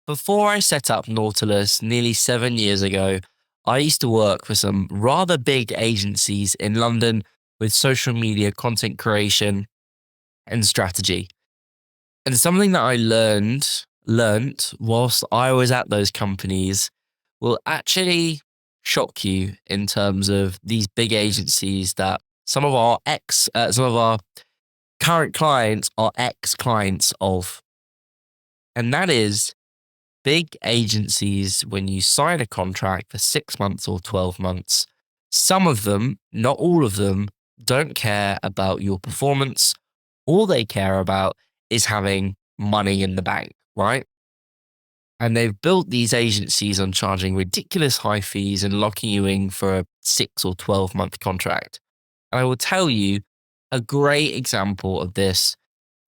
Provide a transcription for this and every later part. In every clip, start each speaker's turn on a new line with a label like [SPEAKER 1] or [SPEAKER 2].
[SPEAKER 1] Before I set up Nautilus nearly 7 years ago, I used to work for some rather big agencies in London with social media content creation and strategy. And something that I learnt whilst I was at those companies will actually shock you in terms of these big agencies that some of our current clients are ex clients of. And that is big agencies, when you sign a contract for 6 months or 12 months, some of them, not all of them, don't care about your performance. All they care about is having money in the bank, right? And they've built these agencies on charging ridiculous high fees and locking you in for a 6 or 12 month contract. And I will tell you a great example of this,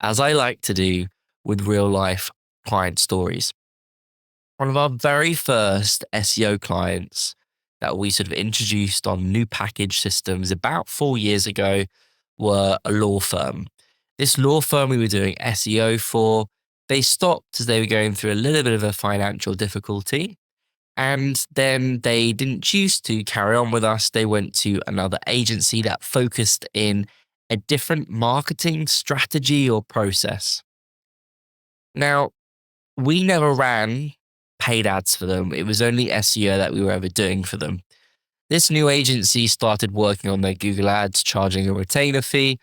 [SPEAKER 1] as I like to do with real life client stories. One of our very first SEO clients that we sort of introduced on new package systems about 4 years ago were a law firm. This law firm we were doing SEO for, they stopped as they were going through a little bit of a financial difficulty. And then they didn't choose to carry on with us. They went to another agency that focused in a different marketing strategy or process. Now, we never ran paid ads for them. It was only SEO that we were ever doing for them. This new agency started working on their Google ads, charging a retainer fee.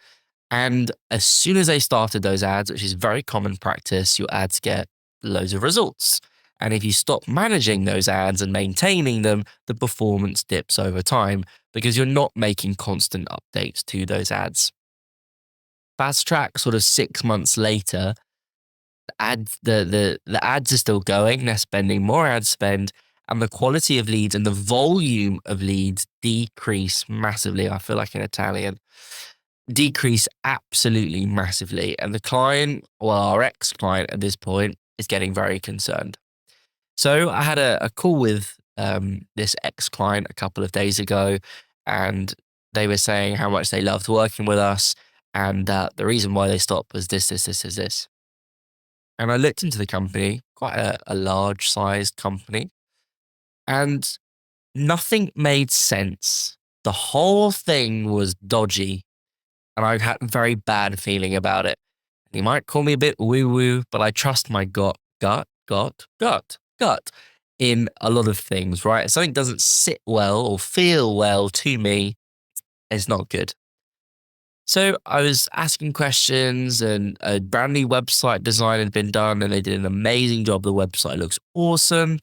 [SPEAKER 1] And as soon as they started those ads, which is very common practice, your ads get loads of results. And if you stop managing those ads and maintaining them, the performance dips over time because you're not making constant updates to those ads. Fast track sort of 6 months later, the ads are still going. They're spending more ad spend, and the quality of leads and the volume of leads decrease massively. I feel like an Italian. Decrease absolutely massively. And the client, well, our ex client at this point, is getting very concerned. So I had a call with this ex client a couple of days ago, and they were saying how much they loved working with us, and the reason why they stopped was this. And I looked into the company, quite a large sized company, and nothing made sense. The whole thing was dodgy, and I had a very bad feeling about it. You might call me a bit woo woo, but I trust my gut in a lot of things, right? If something doesn't sit well or feel well to me, it's not good. So I was asking questions, and a brand new website design had been done, and they did an amazing job. The website looks awesome.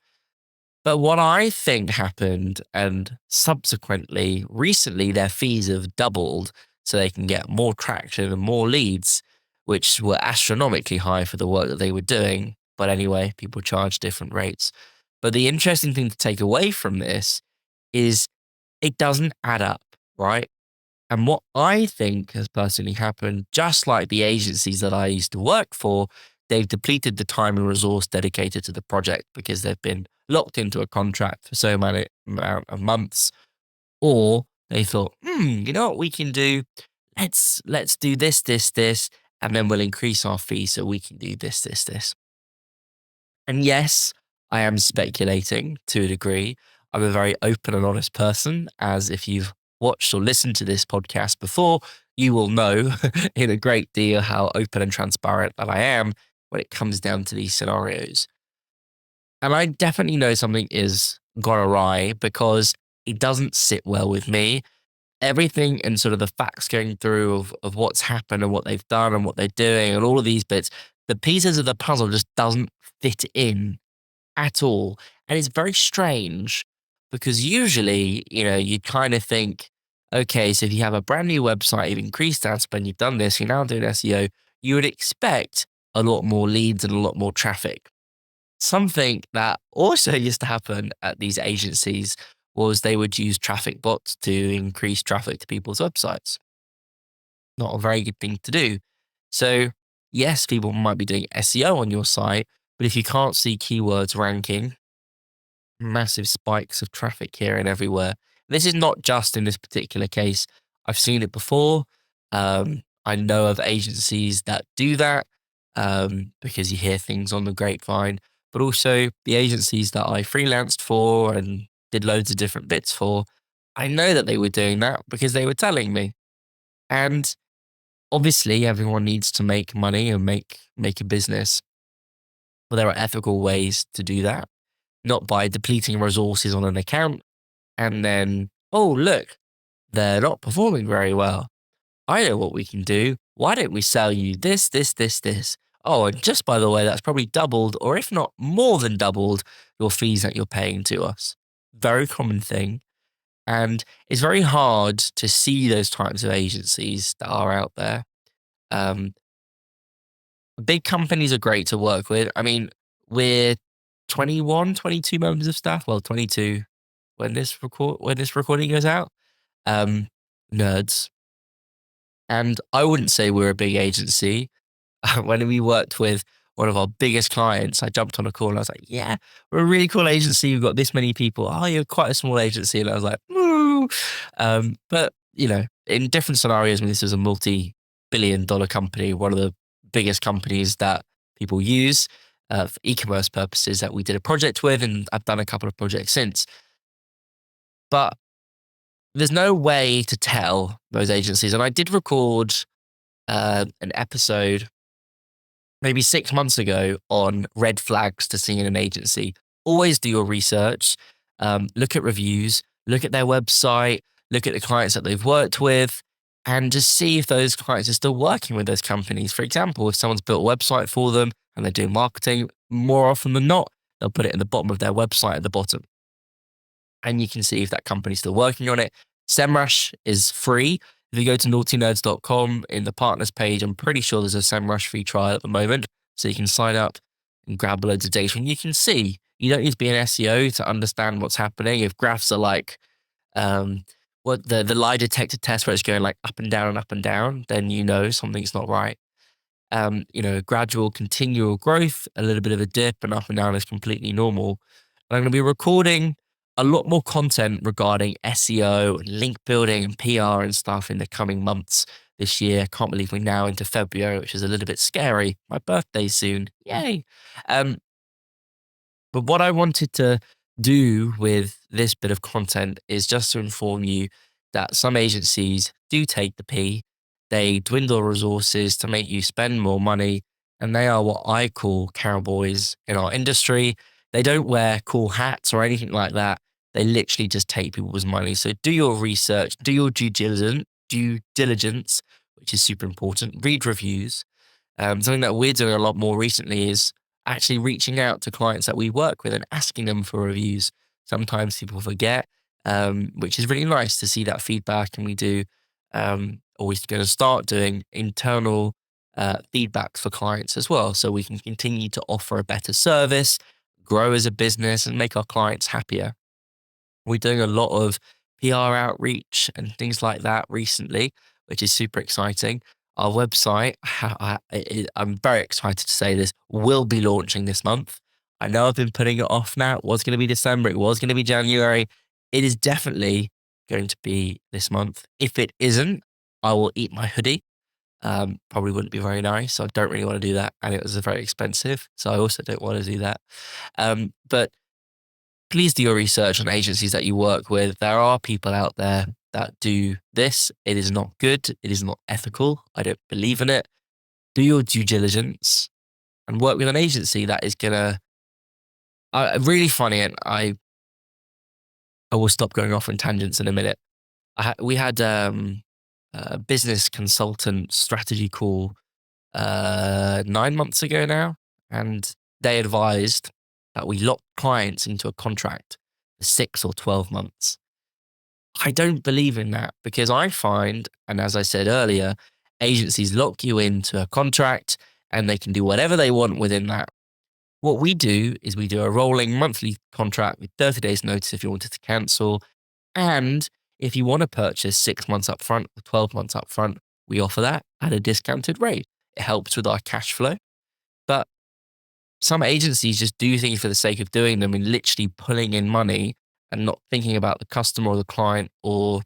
[SPEAKER 1] But what I think happened, and subsequently, recently, their fees have doubled so they can get more traction and more leads, which were astronomically high for the work that they were doing. But anyway, people charge different rates. But the interesting thing to take away from this is it doesn't add up, right? And what I think has personally happened, just like the agencies that I used to work for, they've depleted the time and resource dedicated to the project because they've been locked into a contract for so many amount of months. Or they thought, you know what we can do? Let's do this, and then we'll increase our fee so we can do this. And yes, I am speculating to a degree. I'm a very open and honest person, as if you've watched or listened to this podcast before, you will know in a great deal how open and transparent that I am when it comes down to these scenarios. And I definitely know something is gone awry because it doesn't sit well with me. Everything and sort of the facts going through of what's happened and what they've done and what they're doing and all of these bits, the pieces of the puzzle just doesn't fit in at all. And it's very strange because usually, you kind of think, okay, so if you have a brand new website, you've increased ad spend, you've done this, you're now doing SEO, you would expect a lot more leads and a lot more traffic. Something that also used to happen at these agencies was they would use traffic bots to increase traffic to people's websites. Not a very good thing to do. So, yes, people might be doing SEO on your site, but if you can't see keywords ranking, massive spikes of traffic here and everywhere. This is not just in this particular case. I've seen it before. I know of agencies that do that because you hear things on the grapevine. but also the agencies that I freelanced for and did loads of different bits for. I know that they were doing that because they were telling me. And obviously, everyone needs to make money and make a business. But there are ethical ways to do that, not by depleting resources on an account and then, oh, look, they're not performing very well. I know what we can do. Why don't we sell you this, this, this, this? Oh, and just by the way, that's probably doubled, or if not more than doubled, your fees that you're paying to us. Very common thing. And it's very hard to see those types of agencies that are out there. Um, Big companies are great to work with. I mean, we're 21, 22 members of staff. Well, 22 when this recording goes out. Um, Nerds. And I wouldn't say we're a big agency. When we worked with one of our biggest clients, I jumped on a call and I was like, yeah, we're a really cool agency. We've got this many people. Oh, you're quite a small agency. And I was like, woo. But, in different scenarios, when this was a multi-billion-dollar company, one of the biggest companies that people use for e-commerce purposes that we did a project with, and I've done a couple of projects since. But there's no way to tell those agencies. And I did record an episode maybe 6 months ago on red flags to see in an agency. Always do your research, look at reviews, look at their website, look at the clients that they've worked with, and just see if those clients are still working with those companies. For example, if someone's built a website for them and they're doing marketing, more often than not, they'll put it in the bottom of their website at the bottom. And you can see if that company's still working on it. SEMrush is free. If you go to naughtynerds.com in the partners page, I'm pretty sure there's a SEMrush free trial at the moment. So you can sign up and grab loads of data and you can see. You don't need to be an SEO to understand what's happening. If graphs are like what the lie detector test where it's going like up and down, then you know something's not right. Gradual, continual growth, a little bit of a dip and up and down is completely normal. And I'm going to be recording a lot more content regarding SEO and link building and PR and stuff in the coming months this year. Can't believe we're now into February, which is a little bit scary. My birthday soon. Yay. But what I wanted to do with this bit of content is just to inform you that some agencies do take the P. They dwindle resources to make you spend more money. And they are what I call cowboys in our industry. They don't wear cool hats or anything like that. They literally just take people's money. So do your research, do your due diligence, which is super important. Read reviews. Something that we're doing a lot more recently is actually reaching out to clients that we work with and asking them for reviews. Sometimes people forget, which is really nice to see that feedback. And we do, always going to start doing internal feedbacks for clients as well. So we can continue to offer a better service, grow as a business, and make our clients happier. We're doing a lot of PR outreach and things like that recently, which is super exciting. Our website, I'm very excited to say this, will be launching this month. I know I've been putting it off now. It was going to be December. It was going to be January. It is definitely going to be this month. If it isn't, I will eat my hoodie. Probably wouldn't be very nice. I don't really want to do that. And it was very expensive. So I also don't want to do that. But please do your research on agencies that you work with. There are people out there that do this. It is not good. It is not ethical. I don't believe in it. Do your due diligence and work with an agency that is gonna. Really funny, and I will stop going off on tangents in a minute. We had a business consultant strategy call 9 months ago now, and they advised that we lock clients into a contract for 6 or 12 months. I don't believe in that because I find, and as I said earlier, agencies lock you into a contract and they can do whatever they want within that. What we do is we do a rolling monthly contract with 30 days notice if you wanted to cancel. And if you want to purchase 6 months up front or 12 months up front, we offer that at a discounted rate. It helps with our cash flow. But some agencies just do things for the sake of doing them and literally pulling in money and not thinking about the customer or the client or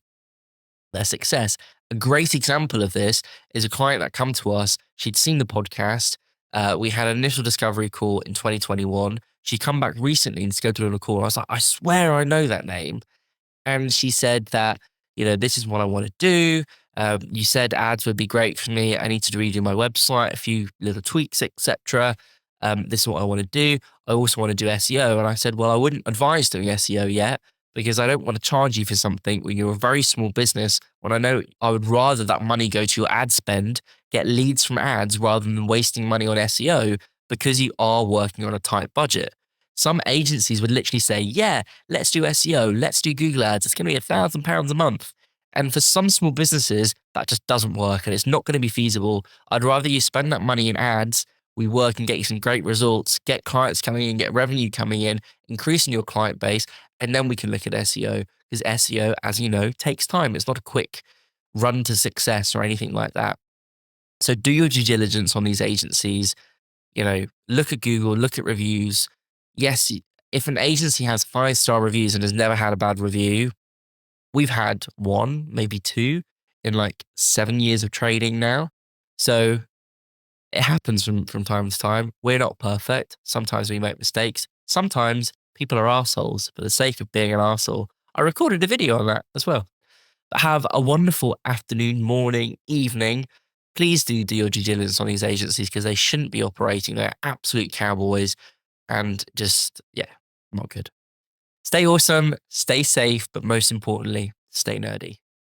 [SPEAKER 1] their success. A great example of this is a client that come to us. She'd seen the podcast. We had an initial discovery call in 2021. She come back recently and scheduled a call. I was like, I swear I know that name. And she said that, this is what I want to do. You said ads would be great for me. I need to redo my website, a few little tweaks, etc. This is what I want to do. I also want to do SEO. And I said, well, I wouldn't advise doing SEO yet because I don't want to charge you for something when you're a very small business. When I know I would rather that money go to your ad spend, get leads from ads rather than wasting money on SEO because you are working on a tight budget. Some agencies would literally say, yeah, let's do SEO, let's do Google ads. It's going to be £1,000 a month. And for some small businesses, that just doesn't work and it's not going to be feasible. I'd rather you spend that money in ads. We work and get you some great results, get clients coming in, get revenue coming in, increasing your client base, and then we can look at SEO because SEO, as you know, takes time. It's not a quick run to success or anything like that. So do your due diligence on these agencies. Look at Google, look at reviews. Yes, if an agency has 5-star reviews and has never had a bad review, we've had one, maybe two in like 7 years of trading now. So it happens from time to time. We're not perfect. Sometimes we make mistakes. Sometimes people are assholes for the sake of being an arsehole. I recorded a video on that as well. But have a wonderful afternoon, morning, evening. Please do your due diligence on these agencies because they shouldn't be operating. They're absolute cowboys and just, yeah, not good. Stay awesome, stay safe, but most importantly, stay nerdy.